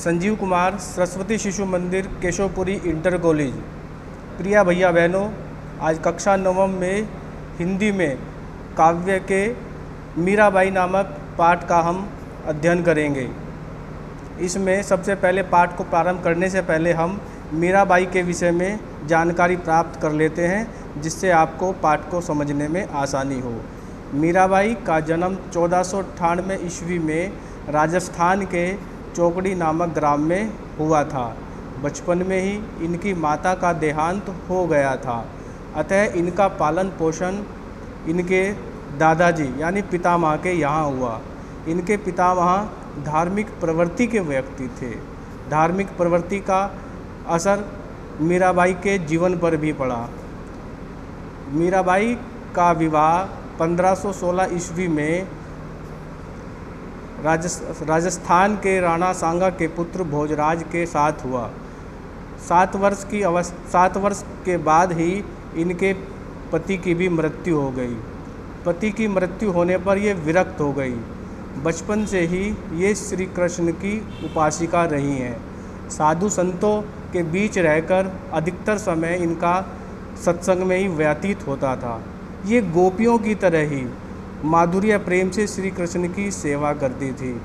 संजीव कुमार, सरस्वती शिशु मंदिर, Keshav Puri inter college. प्रिया भैया बहनों, आज कक्षा नवम में हिंदी में काव्य के मीराबाई नामक पाठ का हम अध्ययन करेंगे। इसमें सबसे पहले पाठ को प्रारंभ करने से पहले हम मीराबाई के विषय में जानकारी प्राप्त कर लेते हैं, जिससे आपको पाठ को समझने में आसानी हो। मीराबाई का जन्म 1498 ईस्वी में राजस्थान के चौकड़ी नामक ग्राम में हुआ था। बचपन में ही इनकी माता का देहांत हो गया था, अतः इनका पालन पोषण इनके दादाजी यानी पितामह के यहाँ हुआ। इनके पितामह धार्मिक प्रवृत्ति के व्यक्ति थे। धार्मिक प्रवृत्ति का असर मीराबाई के जीवन पर भी पड़ा। मीराबाई का विवाह 1516 ईस्वी में राजस्थान के राणा सांगा के पुत्र भोजराज के साथ हुआ। 7 वर्ष के बाद ही इनके पति की भी मृत्यु हो गई। पति की मृत्यु होने पर ये विरक्त हो गई। बचपन से ही ये श्री कृष्ण की उपासिका रही हैं। साधु संतों के बीच रहकर अधिकतर समय इनका सत्संग में ही व्यतीत होता था। ये गोपियों की तरह ही माधुर्य प्रेम से श्री कृष्ण की सेवा करती थी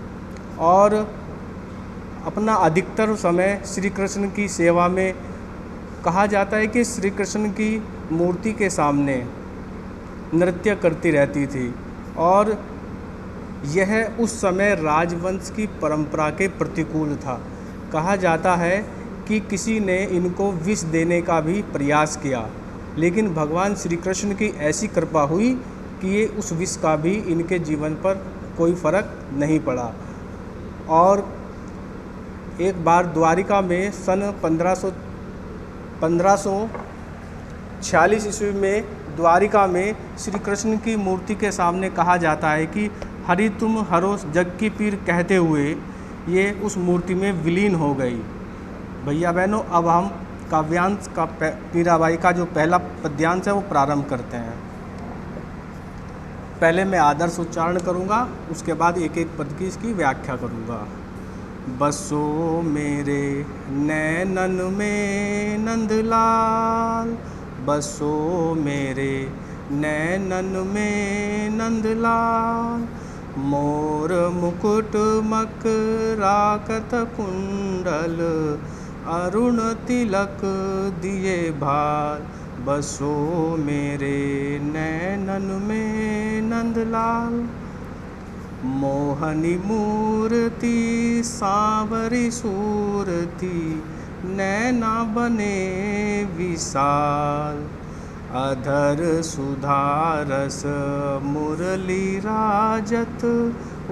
और अपना अधिकतर समय श्री कृष्ण की सेवा में, कहा जाता है कि श्री कृष्ण की मूर्ति के सामने नृत्य करती रहती थी। और यह उस समय राजवंश की परंपरा के प्रतिकूल था। कहा जाता है कि किसी ने इनको विष देने का भी प्रयास किया, लेकिन भगवान श्री कृष्ण की ऐसी कृपा हुई कि ये उस विष का भी इनके जीवन पर कोई फर्क नहीं पड़ा। और एक बार द्वारिका में सन 1546 ईस्वी में द्वारिका में श्री कृष्ण की मूर्ति के सामने कहा जाता है कि हरि तुम हरो जग की पीर कहते हुए ये उस मूर्ति में विलीन हो गई। भैया बहनों, अब हम काव्यांश का मीराबाई का जो पहला पद्यांश है वो प्रारंभ करते हैं। पहले मैं आदर्श उच्चारण करूंगा, उसके बाद एक एक पद की इसकी व्याख्या करूंगा। बसो मेरे नैनन में नंदलाल, बसो मेरे नैनन में नंदलाल, मोर मुकुट मकराकत कुंडल, अरुण तिलक दिए भाल, बसो मेरे नैनन में नंदलाल। मोहनी मूर्ति सांवरी सूरती, नैना बने विशाल, अधर सुधारस मुरली राजत,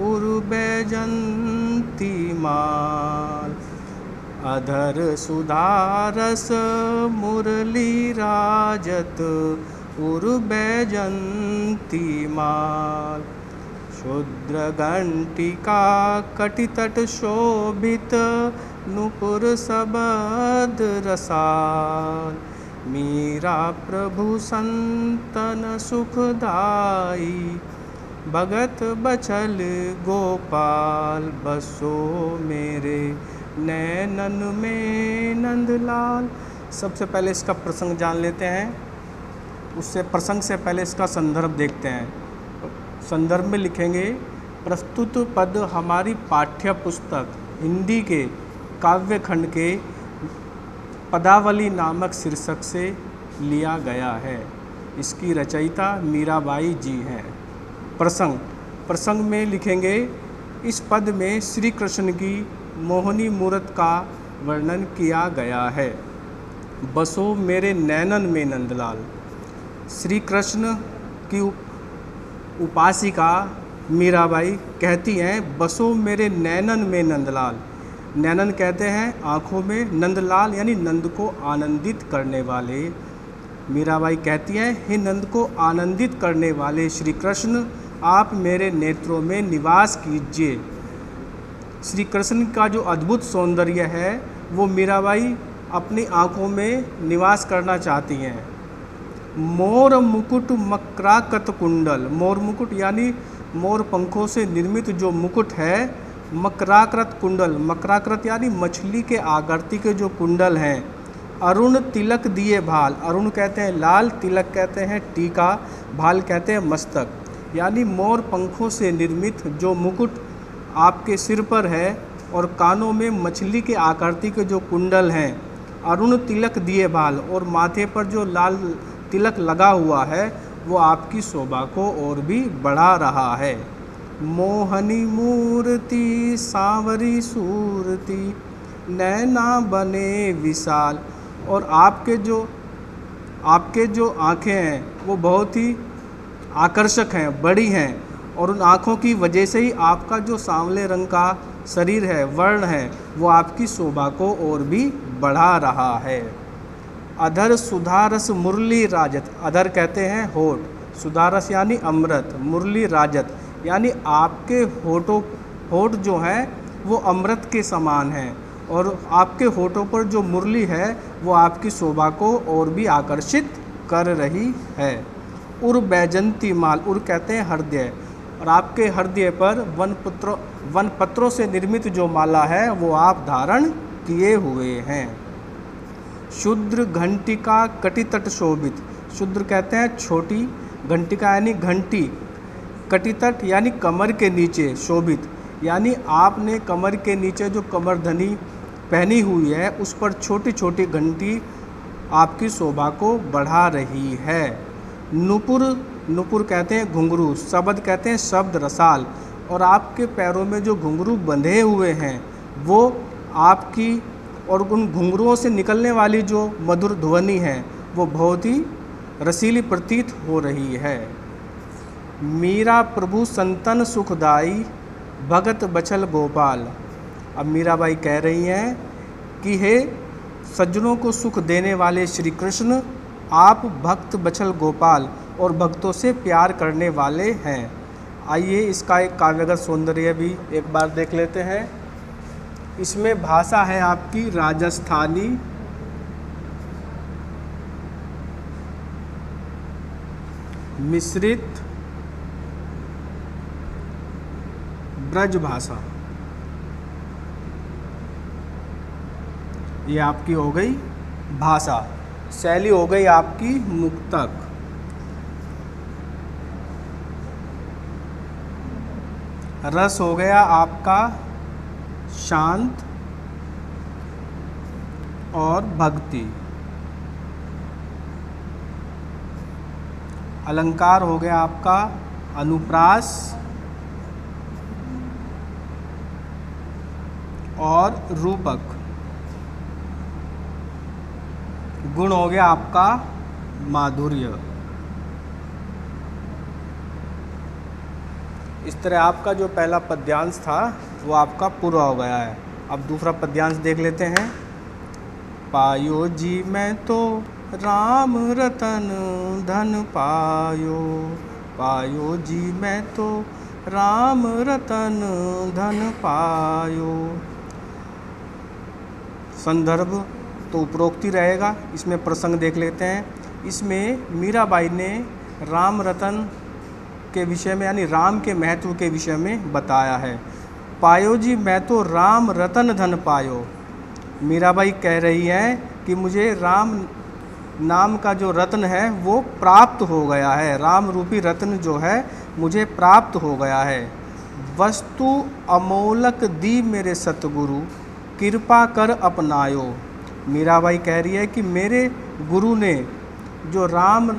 उर्वैजंती माल, अधर सुधारस मुरली राजत, उर्वैजंती माल, क्षुद्र घंटिका कटितट शोभित, नुपुर सबद रसाल, मीरा प्रभु संतन सुखदाई, भगत बचल गोपाल, बसो मेरे नैनन में नंदलाल। सबसे पहले इसका प्रसंग जान लेते हैं। उससे प्रसंग से पहले इसका संदर्भ देखते हैं। संदर्भ में लिखेंगे, प्रस्तुत पद हमारी पाठ्य पुस्तक हिंदी के काव्य खंड के पदावली नामक शीर्षक से लिया गया है। इसकी रचयिता मीराबाई जी हैं। प्रसंग में लिखेंगे, इस पद में श्री कृष्ण की मोहनी मूरत का वर्णन किया गया है। बसो मेरे नैनन में नंदलाल, श्री कृष्ण की उपासिका मीराबाई कहती हैं, बसो मेरे नैनन में नंदलाल। नैनन कहते हैं आँखों में, नंदलाल यानी नंद को आनंदित करने वाले। मीराबाई कहती हैं, हे नंद को आनंदित करने वाले श्री कृष्ण, आप मेरे नेत्रों में निवास कीजिए। श्री कृष्ण का जो अद्भुत सौंदर्य है वो मीराबाई अपनी आँखों में निवास करना चाहती हैं। मोर मुकुट मकराकत कुंडल, मोर मुकुट यानी मोर पंखों से निर्मित जो मुकुट है मकराकृत कुंडल, मकराकृत यानी मछली के आकृति के जो कुंडल हैं। अरुण तिलक दिए भाल, अरुण कहते हैं लाल, तिलक कहते हैं टीका, भाल कहते हैं मस्तक, यानी मोर पंखों से निर्मित जो मुकुट आपके सिर पर है और कानों में मछली के आकृति के जो कुंडल हैं। अरुण तिलक दिए भाल, और माथे पर जो लाल तिलक लगा हुआ है वो आपकी शोभा को और भी बढ़ा रहा है। मोहनी मूर्ति सांवरी सूरती, नैना बने विशाल, और आपके जो आँखें हैं वो बहुत ही आकर्षक हैं, बड़ी हैं, और उन आँखों की वजह से ही आपका जो सांवले रंग का शरीर है, वर्ण है, वो आपकी शोभा को और भी बढ़ा रहा है। अधर सुधारस मुरली राजत, अधर कहते हैं होठ, सुधारस यानी अमृत, मुरली राजत यानी आपके होठ जो हैं वो अमृत के समान हैं, और आपके होठों पर जो मुरली है वो आपकी शोभा को और भी आकर्षित कर रही है। उर बैजंती माल, उर कहते हैं हृदय, और आपके हृदय पर वन पत्रों से निर्मित जो माला है वो आप धारण किए हुए हैं। शुद्र घंटिका कटितट शोभित, शुद्र कहते हैं छोटी, घंटिका यानी घंटी, कटितट यानी कमर के नीचे, शोभित यानी आपने कमर के नीचे जो कमरधनी पहनी हुई है उस पर छोटी छोटी घंटी आपकी शोभा को बढ़ा रही है। नुपुर, नुपुर कहते हैं घुंघरू, शब्द कहते हैं शब्द रसाल, और आपके पैरों में जो घुंघरू बंधे हुए हैं वो आपकी, और उन घुंघरुओं से निकलने वाली जो मधुर ध्वनि है वो बहुत ही रसीली प्रतीत हो रही है। मीरा प्रभु संतन सुखदाई, भगत बछल गोपाल। अब मीराबाई कह रही हैं कि हे सज्जनों को सुख देने वाले श्री कृष्ण, आप भक्त बछल गोपाल और भक्तों से प्यार करने वाले हैं। आइए इसका एक काव्यगत सौंदर्य भी एक बार देख लेते हैं। इसमें भाषा है आपकी राजस्थानी, मिश्रित ब्रज भाषा, ये आपकी हो गई भाषा, शैली हो गई आपकी मुक्तक। रस हो गया आपका शांत और भक्ति। अलंकार हो गया आपका अनुप्रास और रूपक। गुण हो गया आपका माधुर्य। इस तरह आपका जो पहला पद्यांश था वो आपका पूरा हो गया है। अब दूसरा पद्यांश देख लेते हैं। पायो जी मैं तो राम रतन धन पायो, पायो जी मैं तो राम रतन धन पायो। संदर्भ तो उपरोक्ति रहेगा, इसमें प्रसंग देख लेते हैं। इसमें मीराबाई ने राम रतन के विषय में यानी राम के महत्व के विषय में बताया है। पायो जी मैं तो राम रतन धन पायो। मीराबाई कह रही है कि मुझे राम नाम का जो रत्न है वो प्राप्त हो गया है, राम रूपी रत्न जो है मुझे प्राप्त हो गया है। वस्तु अमोलक दी मेरे सतगुरु, कृपा कर अपनायो। मीराबाई कह रही है कि मेरे गुरु ने जो राम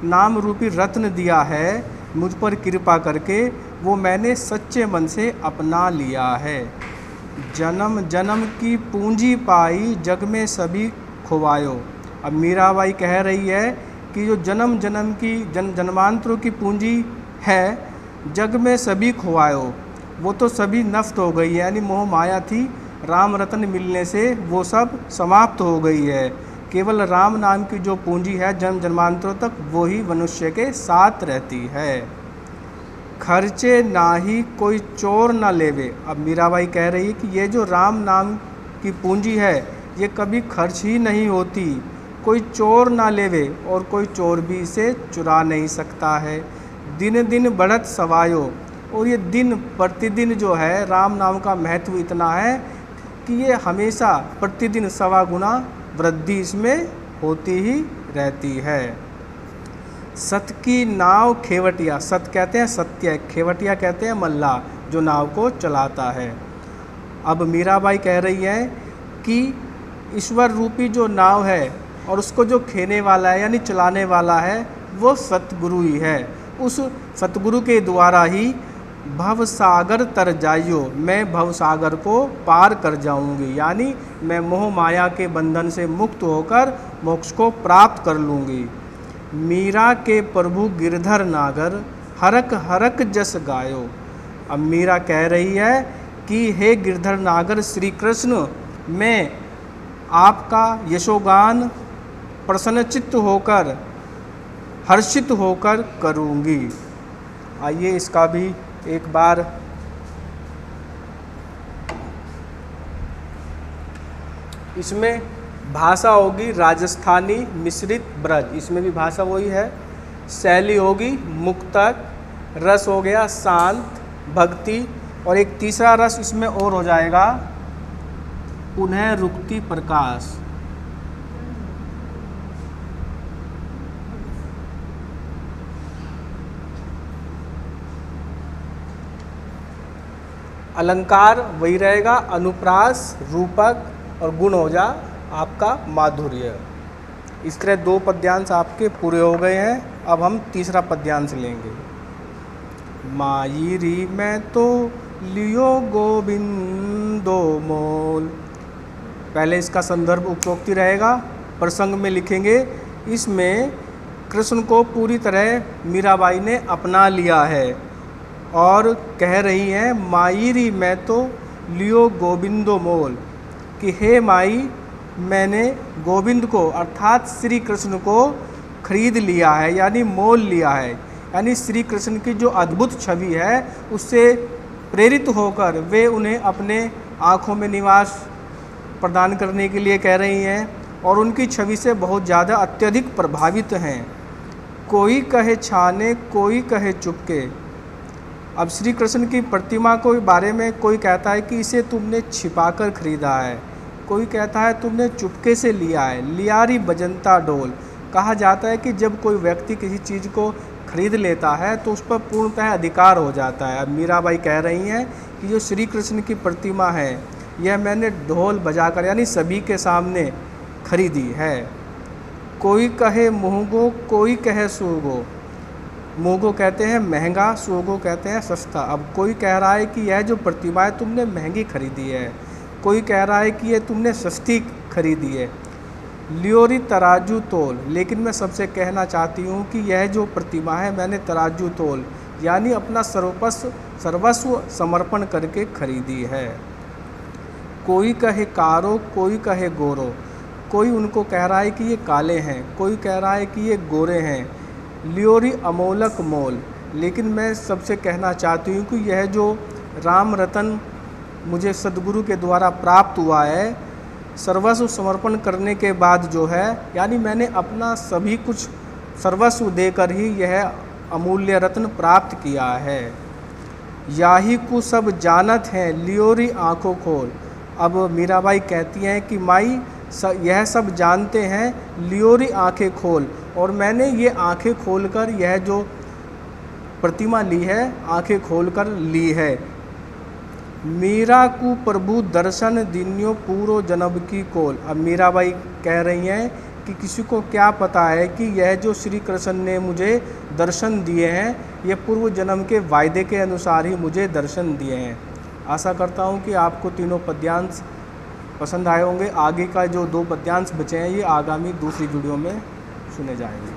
नाम रूपी रत्न दिया है मुझ पर कृपा करके, वो मैंने सच्चे मन से अपना लिया है। जन्म जन्म की पूंजी पाई, जग में सभी खुवायो। अब मीराबाई कह रही है कि जो जन्म जन्म की जन्मांतरों की पूंजी है, जग में सभी खुवायो, वो तो सभी नष्ट हो गई है, यानी मोह माया थी, राम रत्न मिलने से वो सब समाप्त हो गई है। केवल राम नाम की जो पूंजी है जन्म जन्मांतरों तक, वो ही मनुष्य के साथ रहती है। खर्चे नाही कोई चोर ना लेवे। अब मीराबाई कह रही है कि ये जो राम नाम की पूंजी है ये कभी खर्च ही नहीं होती, कोई चोर ना लेवे और कोई चोर भी इसे चुरा नहीं सकता है। दिन दिन बढ़त सवायो, और ये दिन प्रतिदिन जो है राम नाम का महत्व इतना है कि ये हमेशा प्रतिदिन 1.25 गुना वृद्धि इसमें होती ही रहती है। सत की नाव खेवटिया, सत कहते हैं सत्य, खेवटिया कहते हैं मल्लाह जो नाव को चलाता है। अब मीराबाई कह रही है कि ईश्वर रूपी जो नाव है और उसको जो खेने वाला है यानी चलाने वाला है वो सतगुरु ही है। उस सतगुरु के द्वारा ही भव सागर तर जाइयो, मैं भव सागर को पार कर जाऊंगी, यानी मैं मोह माया के बंधन से मुक्त होकर मोक्ष को प्राप्त कर लूँगी। मीरा के प्रभु गिरधर नागर हरक हरक जस गायो। अब मीरा कह रही है कि हे गिरधर नागर श्री कृष्ण, मैं आपका यशोगान प्रसन्नचित्त होकर हर्षित होकर करूँगी। आइए इसका भी एक बार इसमें भाषा होगी राजस्थानी मिश्रित ब्रज, इसमें भी भाषा वही है। शैली होगी मुक्तक, रस हो गया शांत भक्ति, और एक तीसरा रस इसमें और हो जाएगा पुनः रुक्ति प्रकाश। अलंकार वही रहेगा अनुप्रास, रूपक, और गुण हो जा आपका माधुर्य। इस तरह 2 पद्यांश आपके पूरे हो गए हैं। अब हम तीसरा पद्यांश लेंगे। मायरी मैं तो लियो गोविंदो मोल। पहले इसका संदर्भ उपरोक्ति रहेगा, प्रसंग में लिखेंगे। इसमें कृष्ण को पूरी तरह मीराबाई ने अपना लिया है और कह रही हैं मायरी मैं तो लियो गोविंदो मोल, कि हे माई मैंने गोविंद को अर्थात श्री कृष्ण को खरीद लिया है, यानी मोल लिया है। यानी श्री कृष्ण की जो अद्भुत छवि है उससे प्रेरित होकर वे उन्हें अपने आँखों में निवास प्रदान करने के लिए कह रही हैं और उनकी छवि से बहुत ज़्यादा अत्यधिक प्रभावित हैं। कोई कहे छाने कोई कहे चुपके। अब श्री कृष्ण की प्रतिमा के बारे में कोई कहता है कि इसे तुमने छिपाकर खरीदा है, कोई कहता है तुमने चुपके से लिया है। लियारी बजंता डोल। कहा जाता है कि जब कोई व्यक्ति किसी चीज़ को खरीद लेता है तो उस पर पूर्णतः अधिकार हो जाता है। अब मीराबाई कह रही हैं कि जो श्री कृष्ण की प्रतिमा है यह मैंने ढोल बजाकर यानी सभी के सामने खरीदी है। कोई कहे मुँहगो कोई कहे सुगो। मुँहगो कहते हैं महंगा, सुगो कहते हैं सस्ता। अब कोई कह रहा है कि यह जो प्रतिमा है तुमने महंगी खरीदी है, कोई कह रहा है कि यह तुमने सस्ती खरीदी है। लियोरी तराजू तोल। लेकिन मैं सबसे कहना चाहती हूँ कि यह जो प्रतिमा है मैंने तराजू तोल यानी अपना सर्वस्व समर्पण करके खरीदी है। कोई कहे कारो कोई कहे गोरो। कोई उनको कह रहा है कि ये काले हैं, कोई कह रहा है कि ये गोरे हैं। लियोरी अमोलक मोल। लेकिन मैं सबसे कहना चाहती हूँ कि यह जो राम रतन मुझे सदगुरु के द्वारा प्राप्त हुआ है, सर्वस्व समर्पण करने के बाद जो है यानी मैंने अपना सभी कुछ सर्वस्व देकर ही यह अमूल्य रत्न प्राप्त किया है। याही को सब जानत हैं लियोरी आँखों खोल। अब मीराबाई कहती हैं कि माई यह सब जानते हैं लियोरी आँखें खोल, और मैंने ये आँखें खोलकर यह जो प्रतिमा ली है आँखें खोलकर ली है। मीरा को प्रभु दर्शन दिन्यो पूरो जन्म की कोल। अब मीराबाई कह रही हैं कि किसी को क्या पता है कि यह जो श्री कृष्ण ने मुझे दर्शन दिए हैं ये पूर्व जन्म के वायदे के अनुसार ही मुझे दर्शन दिए हैं। आशा करता हूँ कि आपको तीनों पद्यांश पसंद आए होंगे। आगे का जो 2 पद्यांश बचे हैं ये आगामी दूसरी वीडियो में सुने जाएंगे।